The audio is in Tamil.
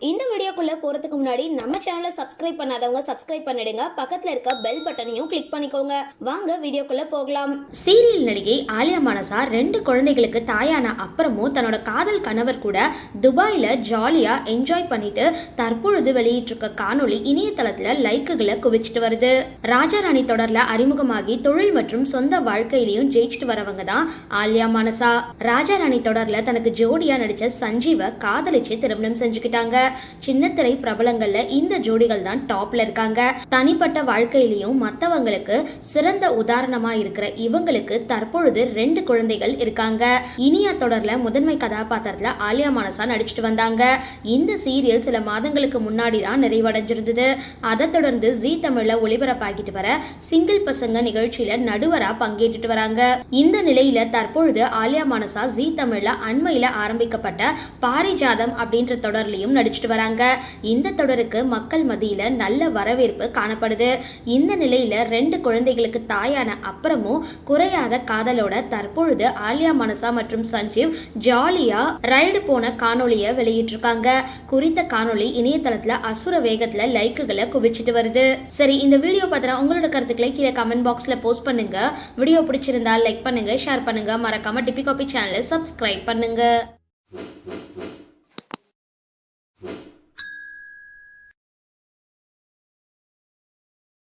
இந்த வீடியோக்குள்ள போறதுக்கு முன்னாடி நம்ம சேனலை சப்ஸ்கிரைப் பண்ணாதவங்க சப்ஸ்கிரைப் பண்ணிடுங்க, பக்கத்துல இருக்க பெல் பட்டனையும் கிளிக் பண்ணிக்கோங்க. வாங்க வீடியோக்குள்ள போகலாம். சீரியல் நடிகை ஆலியா மானசா 2 குழந்தைகளுக்கு தாயான அப்புறமும் தன்னோட காதல் கணவர் கூட துபாயில ஜாலியா என்ஜாய் பண்ணிட்டு தற்பொழுது வெளியிட்டிருக்க காணொளி இணையதளத்துல லைக்குகளை குவிச்சிட்டு வருது. ராஜாராணி தொடர்ல அறிமுகமாகி தொழில் மற்றும் சொந்த வாழ்க்கையிலையும் ஜெயிச்சிட்டு வரவங்க தான் ஆலியா மானசா. ராஜாராணி தொடர்ல தனக்கு ஜோடியா நடிச்ச சஞ்சீவை காதலிச்சு திருமணம் செஞ்சுக்கிட்டாங்க. சின்னத்திரை பிரபலங்கள்ல இந்த ஜோடிகள் தான் டாப்ல இருக்காங்க. தனிப்பட்ட வாழ்க்கையிலையும் மத்தவங்களுக்கு சிறந்த உதாரணமா இருக்கிற இவங்களுக்கு தற்பொழுது 2 குழந்தைகள் இருக்காங்க. இனியா தொடர்ல முதன்மை கதாபாத்திரத்துல ஆலியா மானசா நடிச்சிட்டு வந்தாங்க. இந்த சீரியல் சில மாதங்களுக்கு முன்னாடி தான் நிறைவடைஞ்சிருந்தது. அதை தொடர்ந்து ஜீ தமிழ்ல ஒளிபரப்பாகிட்டு வர சிங்கிள் பசங்க நிகழ்ச்சியில நடுவரா பங்கேற்றுட்டு வராங்க. இந்த நிலையில தற்பொழுது ஆலியா மானசா ஜீ தமிழ்ல அண்மையில ஆரம்பிக்கப்பட்ட பாரிஜாதம் அப்படின்ற தொடர்லையும் நடிச்சிட்டு வராங்க. இந்த தொடருக்கு மக்கள் மத்தியில நல்ல வரவேற்பு காணப்படுது. இந்த நிலையில 2 குழந்தைகளுக்கு தாயான அப்புறமும் குறையாத காதலோட தற்பொழுது ஆலியா மானசா மற்றும் சஞ்சீவ் ஜாலியா ரைடு போன காணொலியை வெளியிட்டிருக்காங்க. குறித்த காணொலி இணையதளத்துல அசுர வேகத்துல லைக்குகளை குவிச்சிட்டு வருது. சரி, இந்த வீடியோ பத்தின உங்களோட கருத்துக்களை கீழே கமெண்ட் பாக்ஸ்ல போஸ்ட் பண்ணுங்க. வீடியோ பிடிச்சிருந்தா லைக் பண்ணுங்க, ஷேர் பண்ணுங்க, மறக்காம டிபி காபி சேனலை சப்ஸ்கிரைப் பண்ணுங்க.